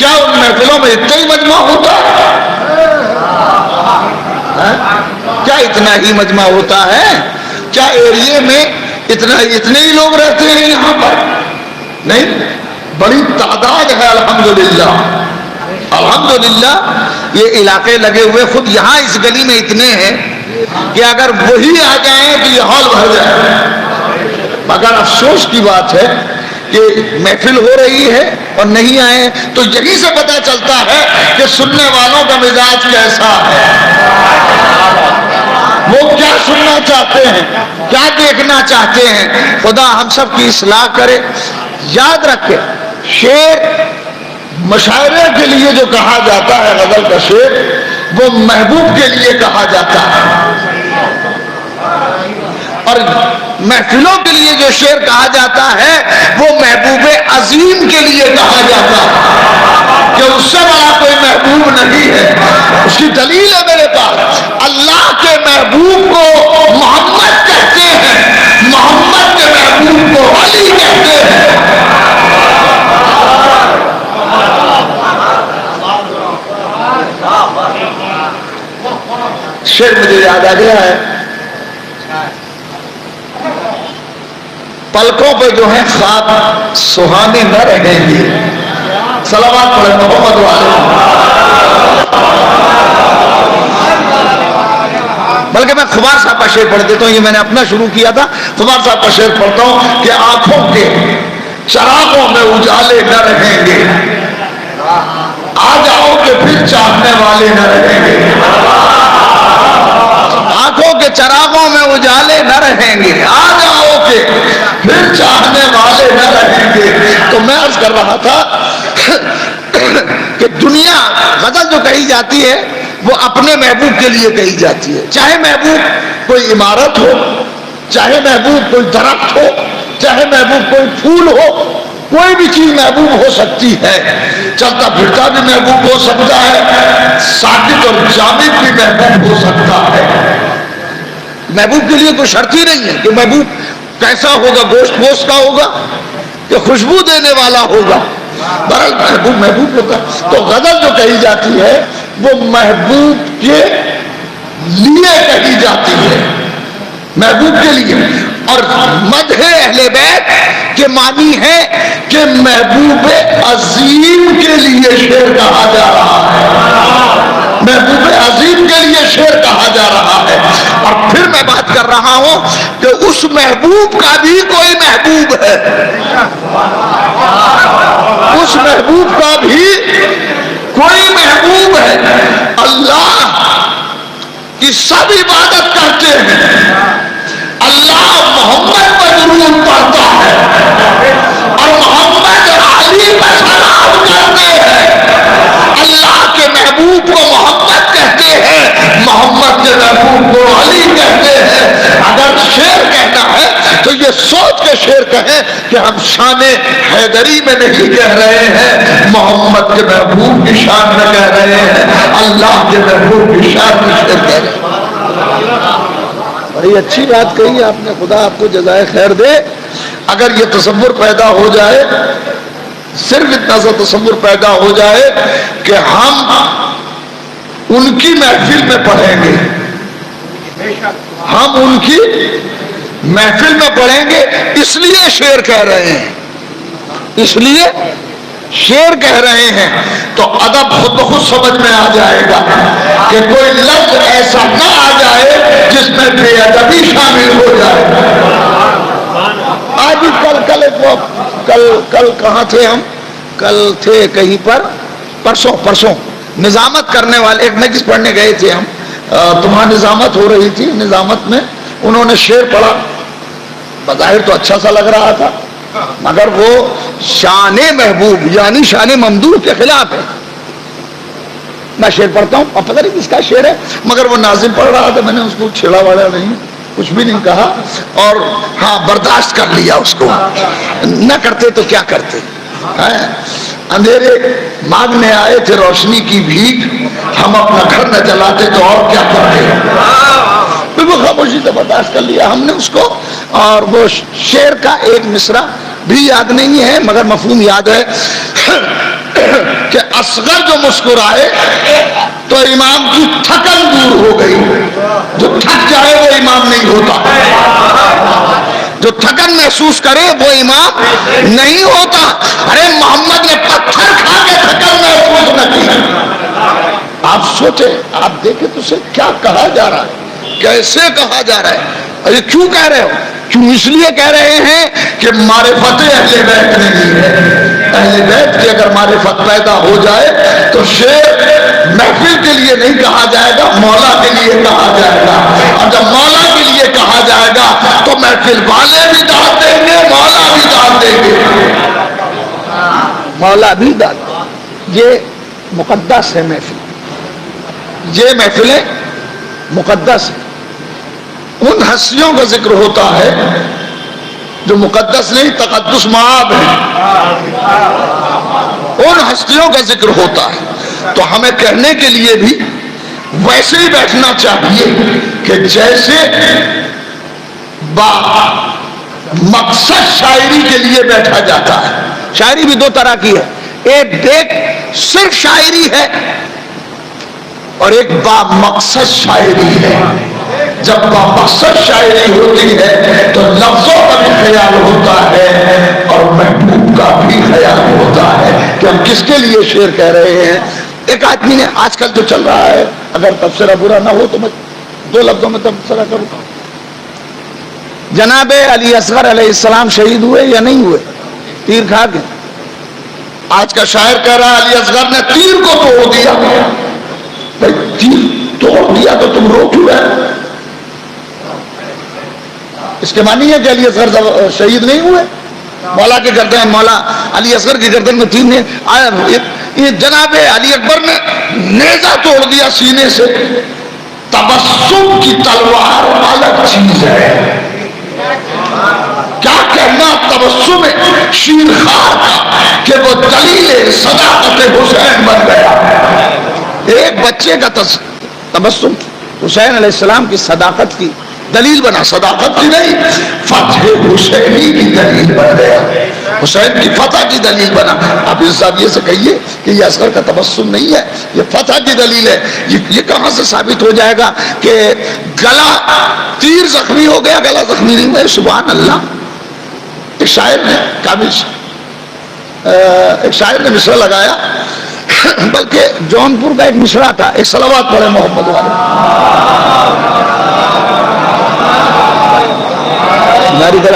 کیا ان محفلوں میں اتنا ہی مجمع ہوتا ہے؟ کیا اتنا ہی مجمع ہوتا ہے؟ کیا ایریے میں اتنے ہی لوگ رہتے ہیں یہاں پر؟ نہیں، بڑی تعداد ہے الحمدللہ۔ الحمدللہ یہ علاقے لگے ہوئے، خود یہاں اس گلی میں اتنے ہیں کہ اگر وہی آ جائیں تو یہ ہال بھر جائے۔ مگر افسوس کی بات ہے کہ محفل ہو رہی ہے اور نہیں آئے، تو یہی سے پتہ چلتا ہے کہ سننے والوں کا مزاج کیسا ہے، وہ کیا سننا چاہتے ہیں، کیا دیکھنا چاہتے ہیں۔ خدا ہم سب کی اصلاح کرے۔ یاد رکھے، شعر مشاعرے کے لیے جو کہا جاتا ہے، غزل کا شعر، وہ محبوب کے لیے کہا جاتا ہے، اور محفلوں کے لیے جو شعر کہا جاتا ہے وہ محبوب عظیم کے لیے کہا جاتا ہے، کہ اس سے بڑا کوئی محبوب نہیں ہے۔ اس کی دلیل ہے میرے پاس، اللہ کے محبوب کو محمد کہتے ہیں، محمد کے محبوب کو علی کہتے ہیں۔ شعر مجھے یاد آ گیا ہے، پلکوں پہ جو ہے خواب سہانے نہ رہیں گے۔ صلوات پڑھیں محمد والے۔ بلکہ میں خبار صاحب کا شعر پڑھ دیتا ہوں، یہ میں نے اپنا شروع کیا تھا، خبار صاحب کا شعر پڑھتا ہوں کہ آنکھوں کے چراغوں میں اجالے نہ رہیں گے، آ جاؤ کہ پھر چاہنے والے نہ رہیں گے۔ آنکھوں کے چراغوں میں اجالے نہ رہیں گے، آ جاؤ کہ پھر چاہنے والے نہ رہیں گے۔ تو میں عرض کر رہا تھا کہ دنیا، غزل جو کہی جاتی ہے وہ اپنے محبوب کے لیے کہی جاتی ہے، چاہے محبوب کوئی عمارت ہو، چاہے محبوب کوئی درخت ہو، چاہے محبوب کوئی پھول ہو، کوئی بھی چیز محبوب ہو سکتی ہے، چلتا پھرتا بھی محبوب ہو سکتا ہے، ساکت اور جامد بھی محبوب ہو سکتا ہے۔ محبوب کے لیے کوئی شرط ہی نہیں ہے کہ محبوب کیسا ہوگا، گوشت پوش کا ہوگا کہ خوشبو دینے والا ہوگا، بہرحال محبوب محبوب ہوتا ہے۔ تو غزل جو کہی جاتی ہے وہ محبوب کے لیے کہی جاتی ہے، محبوب کے لیے۔ اور مدح اہل بیت کے معنی ہے کہ محبوب عظیم کے لیے شعر کہا جا رہا ہے، محبوب عظیم کے لیے شعر کہا جا رہا ہے۔ اور پھر میں بات کر رہا ہوں کہ اس محبوب کا بھی کوئی محبوب ہے، اس محبوب کا بھی کوئی محبوب ہے۔ اللہ کی سب عبادت کرتے ہیں، اللہ محمد پر درود پڑھتا ہے اور محمد علی پر سلام کرتے ہیں۔ اللہ کے محبوب کو محمد کہتے ہیں، محمد کے محبوب کو علی کہتے ہیں۔ اگر شعر کہنا ہے تو یہ سوچ کے شعر کہیں کہ ہم شان حیدری میں نہیں کہہ رہے ہیں، محمد کے محبوب کی شان میں کہہ رہے ہیں، اللہ کے محبوب کی شان میں شعر کہہ رہے ہیں۔ بڑی اچھی بات کہی آپ نے، خدا آپ کو جزائے خیر دے۔ اگر یہ تصور پیدا ہو جائے، صرف اتنا سا تصور پیدا ہو جائے کہ ہم ان کی محفل میں پڑھیں گے، ہم ان کی محفل میں پڑھیں گے، اس لیے شعر کہہ رہے ہیں، اس لیے شعر کہہ رہے ہیں، تو ادب خود بخود سمجھ میں آ جائے گا کہ کوئی لفظ ایسا نہ آ جائے جس میں بے ادبی شامل ہو جائے۔ آج کل کہاں تھے ہم؟ کل تھے کہیں پر، پرسوں نظامت کرنے والے ایک مجلس پڑھنے گئے تھے ہم، تمہاں نظامت ہو رہی تھی، نظامت میں انہوں نے شعر پڑھا، بظاہر تو اچھا سا لگ رہا تھا، مگر وہ شان محبوب یعنی شان ممدوح کے خلاف ہے۔ میں شعر پڑھتا ہوں، اب پتہ نہیں کس کا شعر ہے، مگر وہ ناظم پڑھ رہا تھا، میں نے اس کو چھیڑا واڑا نہیں، کچھ بھی نہیں کہا، اور ہاں برداشت کر لیا اس کو، نہ کرتے تو کیا کرتے۔ اندھیرے مانگنے آئے تھے روشنی کی بھیک، ہم اپنا گھر نہ جلاتے تو اور کیا کرتے۔ بالکل خاموشی سے برداشت کر لیا ہم نے اس کو، اور وہ شعر کا ایک مصرع بھی یاد نہیں ہے مگر مفہوم یاد ہے۔ کہ اصغر جو مسکرائے تو امام کی تھکن دور ہو گئی. جو تھک جائے وہ امام نہیں ہوتا. جو تھکن محسوس کرے وہ امام نہیں ہوتا. ارے محمد نے پتھر کھا کے تھکن محسوس نہ کی. آپ سوچیں، آپ دیکھیں تو اسے کیا کہا جا رہا ہے، کیسے کہا جا رہا ہے. ارے کیوں کہہ رہے ہو؟ کیوں؟ اس لیے کہہ رہے ہیں کہ معرفت اہل بیت نہیں ہے. اہل بیت کی اگر معرفت پیدا ہو جائے تو شعر محفل کے لیے نہیں کہا جائے گا، مولا کے لیے کہا جائے گا. اور جب مولا کے لیے کہا جائے گا تو محفل والے بھی داد دیں گے، مولا بھی داد دیں گے. مولا بھی داد. یہ مقدس ہے محفل، یہ محفلیں مقدس ہیں. ان ہستیوں کا ذکر ہوتا ہے جو مقدس نہیں، تقدس معاب ہے. ان ہستیوں کا ذکر ہوتا ہے تو ہمیں کہنے کے لیے بھی ویسے ہی بیٹھنا چاہیے کہ جیسے با مقصد شاعری کے لیے بیٹھا جاتا ہے. شاعری بھی دو طرح کی ہے، ایک صرف شاعری ہے اور ایک با مقصد شاعری ہے. جب با مقصد شاعری ہوتی ہے تو لفظوں کا بھی خیال ہوتا ہے اور محبوب کا بھی خیال ہوتا ہے کہ ہم کس کے لیے شعر کہہ رہے ہیں. ایک آدمی نے آج کل جو چل رہا ہے، اگر تبصرہ برا نہ ہو تو میں دو لفظوں میں تبصرہ کروں. جناب علی اصغر علیہ السلام شہید ہوئے یا نہیں ہوئے؟ تیر کھا کے. آج کا شاعر کہہ رہا ہے علی اصغر نے تیر کو توڑ دیا. تیر توڑ دیا تو تم رو کیوں رہے؟ اس کے معنی ہے کہ علی اصغر شہید نہیں ہوئے. مولا کے گردن، مولا علی اصغر کی گردن میں تیر نے آیا. یہ جناب علی اکبر نے نیزہ توڑ دیا سینے سے. تبسم کی تلوار الگ چیز ہے. کیا کہنا تبسم شیرخوار کا کہ وہ دلیل صداقت حسین بن گیا. ایک بچے کا تبسم حسین علیہ السلام کی صداقت کی دلیل بنا. صداقت کی نہیں، فتح حسینی کی دلیل بن گیا. حسین کی فتح کی دلیل بنا. آپ اس زاویے سے کہیے کہ یہ اصغر کا تبسم نہیں ہے، یہ فتح کی دلیل ہے. یہ کہاں سے ثابت ہو جائے گا کہ گلا تیر زخمی ہو گیا، گلا زخمی نہیں ہوا؟ سبحان اللہ. ایک شاعر نے ایک شاعر نے مصرع لگایا، بلکہ جونپور کا ایک مصرع تھا. ایک صلوات پڑھے محمد والے.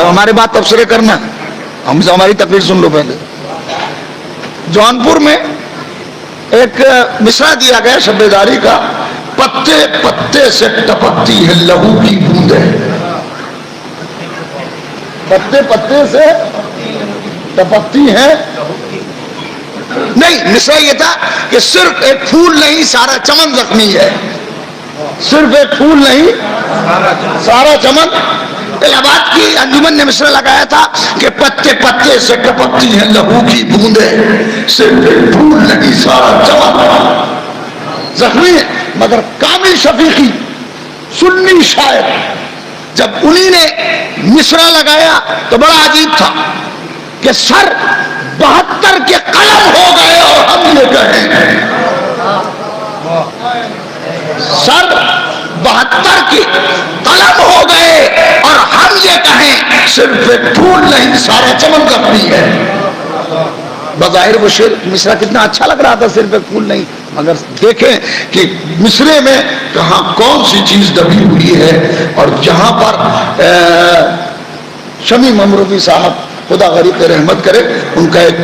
ہمارے بات تبصرے کرنا، ہم سے ہماری تقریر سن لو پہلے. جونپور میں ایک مصرع دیا گیا شب بیداری کا. پتے پتے سے ٹپکتی ہے لہو کی بوندیں. پتے پتے سے ٹپکتی ہے. نہیں، مصرع یہ تھا کہ صرف ایک پھول نہیں سارا چمن زخمی ہے. صرف ایک پھول نہیں سارا چمن. الہ آباد کی انجمن نے مصرع لگایا تھا کہ پتے پتے سے ٹپکتی ہیں لہو کی بوندیں. صرف ایک پھول نہیں سارا چمن زخمی ہے. مگر کامل شفیقی سنی شاعر جب انہی نے مصرع لگایا تو بڑا عجیب تھا کہ سر 72 کے قلم ہو گئے اور ہم یہ کہیں. سر 72 کے قلم ہو گئے اور ہم یہ کہیں صرف ایک پھول نہیں سارا چمن زخمی ہے. بظاہر وہ شعر مصرع کتنا اچھا لگ رہا تھا، صرف ایک پھول نہیں. مگر دیکھیں کہ مصرے میں کہاں کون سی چیز دبی ہوئی ہے. اور جہاں پر شمی ممروی صاحب خدا غریب رحمت کرے، ان کا ایک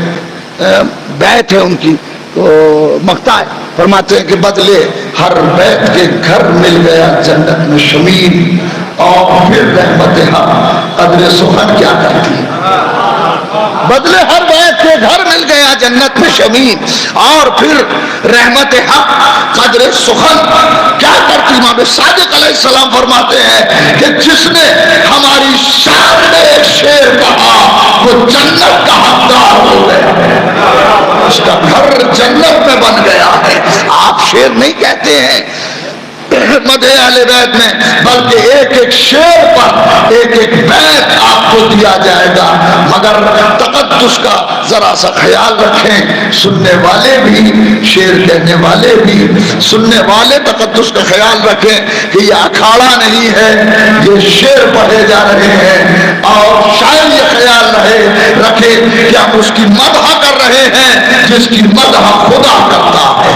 بیت ہے ان کی تو مقطع ہے. فرماتے ہیں کہ بدلے ہر بیت کے گھر مل گیا جنت میں شمیم، اور پھر رحمت حق قدر سخن کیا کرتی. بدلے ہر بیت کے گھر مل گیا جنت میں شمیم، اور پھر رحمت حق قدر سخن کیا کرتی. امام صادق علیہ السلام فرماتے ہیں کہ جس نے ہماری شان میں ایک شعر کہا وہ جنت کا حقدار ہو گیا، اس کا گھر جنت میں بن گیا ہے. آپ شعر نہیں کہتے ہیں مدح اہل بیت میں، بلکہ ایک ایک شعر پر ایک ایک بیت آپ کو دیا جائے گا. مگر تقدس کا ذرا سا خیال رکھیں، سننے والے بھی، شعر کہنے والے بھی، سننے والے تقدس کا خیال رکھیں کہ یہ اکھاڑا نہیں ہے، یہ شعر پڑھے جا رہے ہیں، اور شاید یہ خیال رکھے کہ ہم اس کی مدح کر رہے ہیں جس کی مدح خدا کرتا ہے،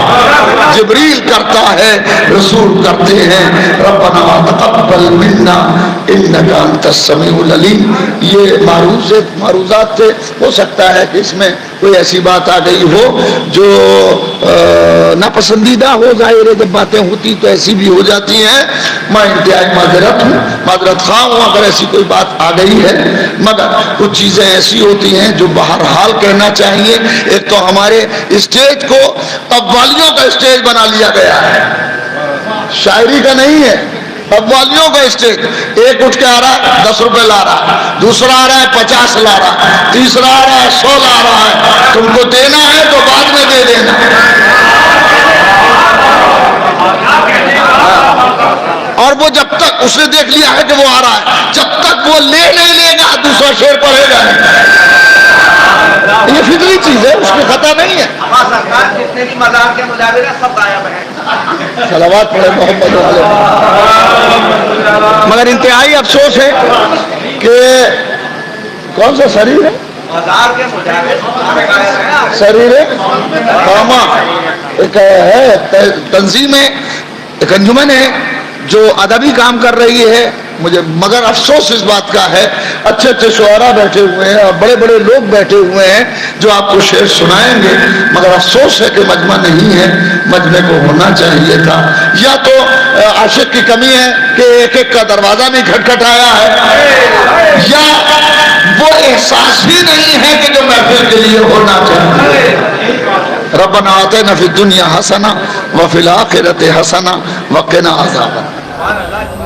جبریل کرتا ہے، رسول کرتے ہیں۔ ربنا تقبل منا انک انت السمیع العلیم۔ یہ معروضات تھے، ہو سکتا ہے کہ اس میں کوئی ایسی بات آ گئی ہو جو ناپسندیدہ ہو، ظاہر ہے جب باتیں ہوتی تو ایسی بھی ہو جاتی ہیں، میں انتہائی معذرت خواہ ہوں اگر ایسی کوئی بات آ گئی ہے، مگر کچھ چیزیں ایسی ہوتی ہیں جو بہرحال کہنا چاہیے۔ ایک تو ہمارے اسٹیج کو قوالیوں کا اسٹیج بنا لیا گیا ہے، شاعری کا نہیں ہے، قوالیوں کا اسٹیج۔ ایک اٹھ کے آ رہا ہے 10 روپے لا رہا ہے، دوسرا آ رہا ہے 50 لا رہا ہے، تیسرا آ رہا ہے 100 لا رہا ہے۔ تم کو دینا ہے تو بعد میں دے دینا، اور وہ جب تک اس نے دیکھ لیا ہے کہ وہ آ رہا ہے، جب تک وہ لے نہیں لے گا دوسرا شعر پڑھے گا نہیں۔ یہ فطری چیز ہے، اس میں خطا نہیں ہے۔ جتنے بھی مزار کے مجاور ہیں سب غائب ہیں، صلوات پڑھے محمد علیہ۔ مگر انتہائی افسوس ہے کہ کون سا شریر ہے، مزار کے مجاور سارے غائب ہیں۔ شریر قامہ ایک ہے تنظیم ہے، ایک انجمن ہے جو ادبی کام کر رہی ہے، مجھے مگر افسوس اس بات کا ہے، اچھے اچھے شعراء بیٹھے ہوئے ہیں اور بڑے بڑے لوگ بیٹھے ہوئے ہیں جو آپ کو شعر سنائیں گے، مگر افسوس ہے کہ مجمع نہیں ہے، مجمع کو ہونا چاہیے تھا۔ یا تو عاشق کی کمی ہے کہ ایک ایک کا دروازہ نہیں کھٹکھٹایا ہے، یا وہ احساس ہی نہیں ہے کہ جو محفل کے لیے ہونا چاہیے۔ ربنا آتنا فی الدنیا حسنہ وفی الآخرۃ حسنہ وقنا عذاب النار۔